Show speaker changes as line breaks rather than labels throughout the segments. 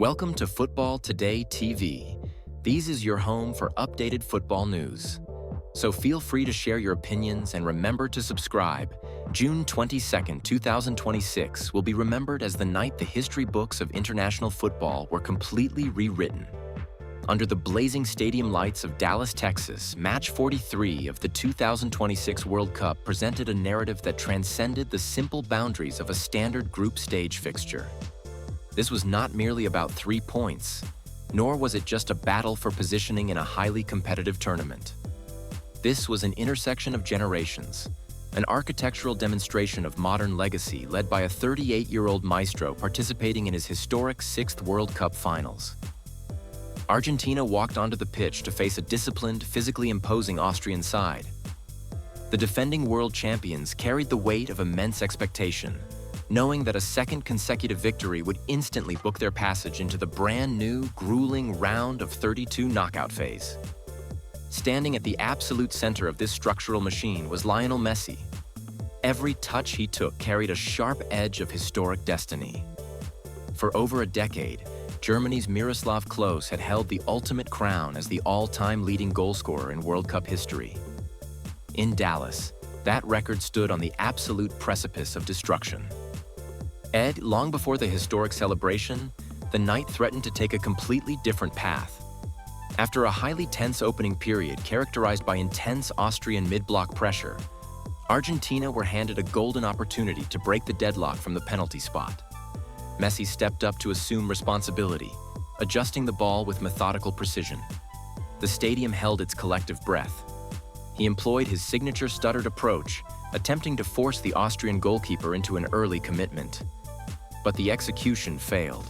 Welcome to Football Today TV. These is your home for updated football news. So feel free to share your opinions and remember to subscribe. June 22nd, 2026 will be remembered as the night the history books of international football were completely rewritten. Under the blazing stadium lights of Dallas, Texas, match 43 of the 2026 World Cup presented a narrative that transcended the simple boundaries of a standard group stage fixture. This was not merely about 3 points, nor was it just a battle for positioning in a highly competitive tournament. This was an intersection of generations, an architectural demonstration of modern legacy led by a 38-year-old maestro participating in his historic 6th World Cup finals. Argentina walked onto the pitch to face a disciplined, physically imposing Austrian side. The defending world champions carried the weight of immense expectation, knowing that a second consecutive victory would instantly book their passage into the brand new, grueling round of 32 knockout phase. Standing at the absolute center of this structural machine was Lionel Messi. Every touch he took carried a sharp edge of historic destiny. For over a decade, Germany's Miroslav Klose had held the ultimate crown as the all-time leading goalscorer in World Cup history. In Dallas, that record stood on the absolute precipice of destruction. Long before the historic celebration, the night threatened to take a completely different path. After a highly tense opening period characterized by intense Austrian mid-block pressure, Argentina were handed a golden opportunity to break the deadlock from the penalty spot. Messi stepped up to assume responsibility, adjusting the ball with methodical precision. The stadium held its collective breath. He employed his signature stuttered approach, attempting to force the Austrian goalkeeper into an early commitment. But the execution failed.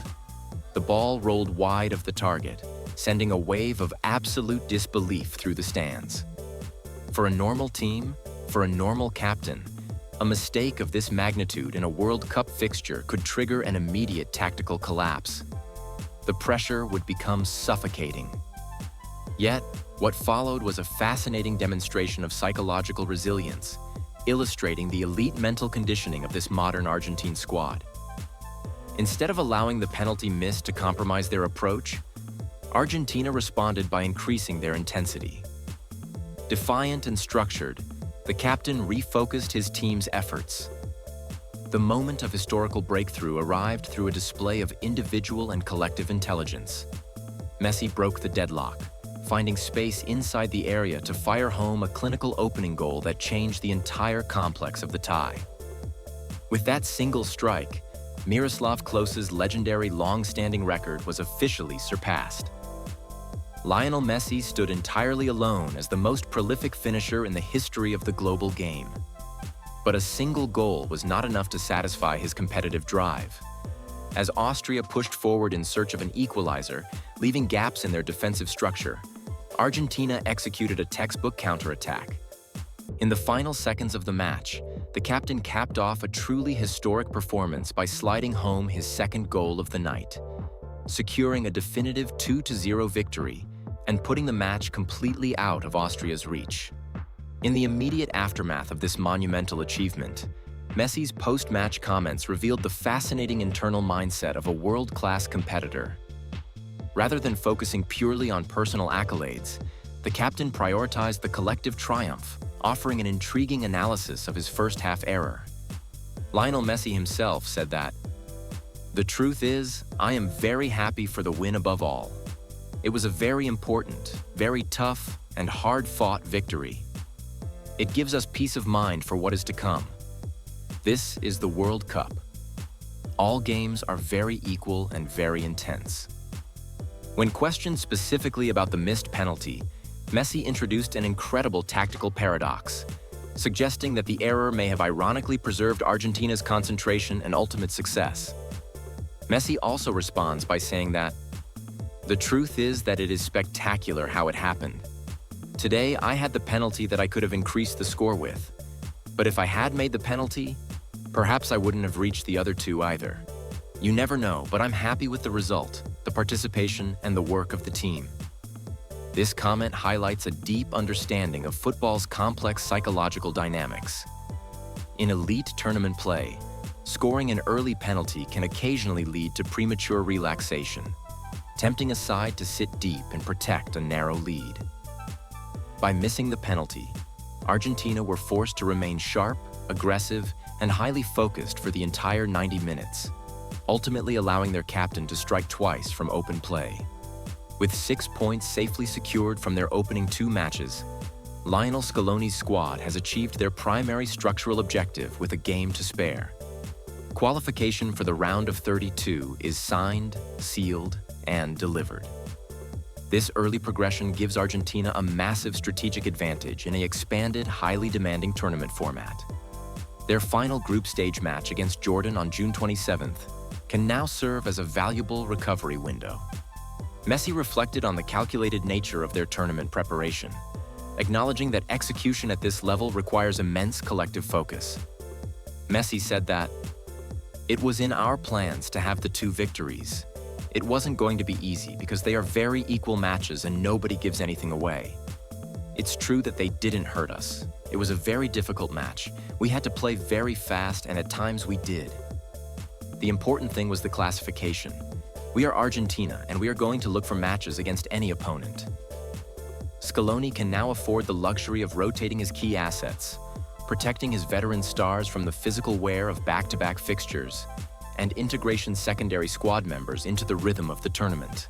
The ball rolled wide of the target, sending a wave of absolute disbelief through the stands. For a normal team, for a normal captain, a mistake of this magnitude in a World Cup fixture could trigger an immediate tactical collapse. The pressure would become suffocating. Yet, what followed was a fascinating demonstration of psychological resilience, illustrating the elite mental conditioning of this modern Argentine squad. Instead of allowing the penalty miss to compromise their approach, Argentina responded by increasing their intensity. Defiant and structured, the captain refocused his team's efforts. The moment of historical breakthrough arrived through a display of individual and collective intelligence. Messi broke the deadlock, finding space inside the area to fire home a clinical opening goal that changed the entire complex of the tie. With that single strike, Miroslav Klose's legendary long-standing record was officially surpassed. Lionel Messi stood entirely alone as the most prolific finisher in the history of the global game. But a single goal was not enough to satisfy his competitive drive. As Austria pushed forward in search of an equalizer, leaving gaps in their defensive structure, Argentina executed a textbook counterattack. In the final seconds of the match, the captain capped off a truly historic performance by sliding home his second goal of the night, securing a definitive 2-0 victory and putting the match completely out of Austria's reach. In the immediate aftermath of this monumental achievement, Messi's post-match comments revealed the fascinating internal mindset of a world-class competitor. Rather than focusing purely on personal accolades, the captain prioritized the collective triumph, offering an intriguing analysis of his first-half error. Lionel Messi himself said that, "The truth is, I am very happy for the win above all. It was a very important, very tough, and hard-fought victory. It gives us peace of mind for what is to come. This is the World Cup. All games are very equal and very intense." When questioned specifically about the missed penalty, Messi introduced an incredible tactical paradox, suggesting that the error may have ironically preserved Argentina's concentration and ultimate success. Messi also responds by saying that, "The truth is that it is spectacular how it happened. Today, I had the penalty that I could have increased the score with. But if I had made the penalty, perhaps I wouldn't have reached the other two either. You never know, but I'm happy with the result, the participation, and the work of the team." This comment highlights a deep understanding of football's complex psychological dynamics. In elite tournament play, Scoring an early penalty can occasionally lead to premature relaxation, tempting a side to sit deep and protect a narrow lead. By missing the penalty, Argentina were forced to remain sharp, aggressive, and highly focused for the entire 90 minutes, ultimately allowing their captain to strike twice from open play. With 6 points safely secured from their opening 2 matches, Lionel Scaloni's squad has achieved their primary structural objective with a game to spare. Qualification for the round of 32 is signed, sealed, and delivered. This early progression gives Argentina a massive strategic advantage in an expanded, highly demanding tournament format. Their final group stage match against Jordan on June 27th can now serve as a valuable recovery window. Messi reflected on the calculated nature of their tournament preparation, acknowledging that execution at this level requires immense collective focus. Messi said that, "It was in our plans to have the 2 victories. It wasn't going to be easy because they are very equal matches and nobody gives anything away. It's true that they didn't hurt us. It was a very difficult match. We had to play very fast and at times we did. The important thing was the classification. We are Argentina and we are going to look for matches against any opponent." Scaloni can now afford the luxury of rotating his key assets, protecting his veteran stars from the physical wear of back-to-back fixtures, and integration secondary squad members into the rhythm of the tournament.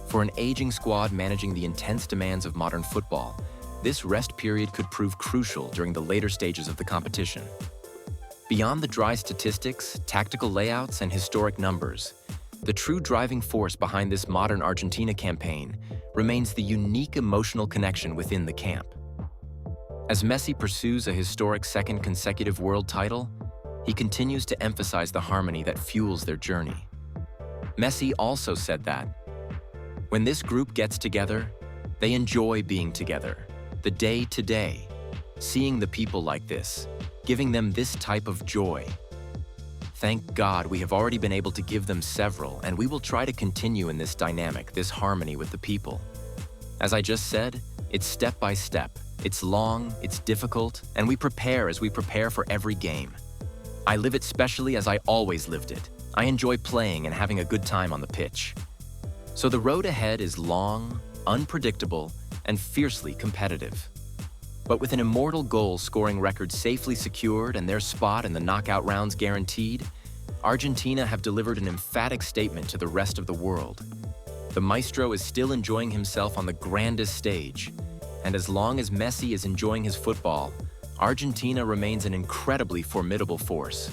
For an aging squad managing the intense demands of modern football, this rest period could prove crucial during the later stages of the competition. Beyond the dry statistics, tactical layouts, and historic numbers, the true driving force behind this modern Argentina campaign remains the unique emotional connection within the camp. As Messi pursues a historic 2nd consecutive world title, he continues to emphasize the harmony that fuels their journey. Messi also said that, "When this group gets together, they enjoy being together, the day to day, seeing the people like this, giving them this type of joy. Thank God we have already been able to give them several, and we will try to continue in this dynamic, this harmony with the people. As I just said, it's step by step. It's long, it's difficult, and we prepare as we prepare for every game. I live it specially as I always lived it. I enjoy playing and having a good time on the pitch. So the road ahead is long, unpredictable, and fiercely competitive. But with an immortal goal-scoring record safely secured and their spot in the knockout rounds guaranteed, Argentina have delivered an emphatic statement to the rest of the world. The maestro is still enjoying himself on the grandest stage, and as long as Messi is enjoying his football, Argentina remains an incredibly formidable force.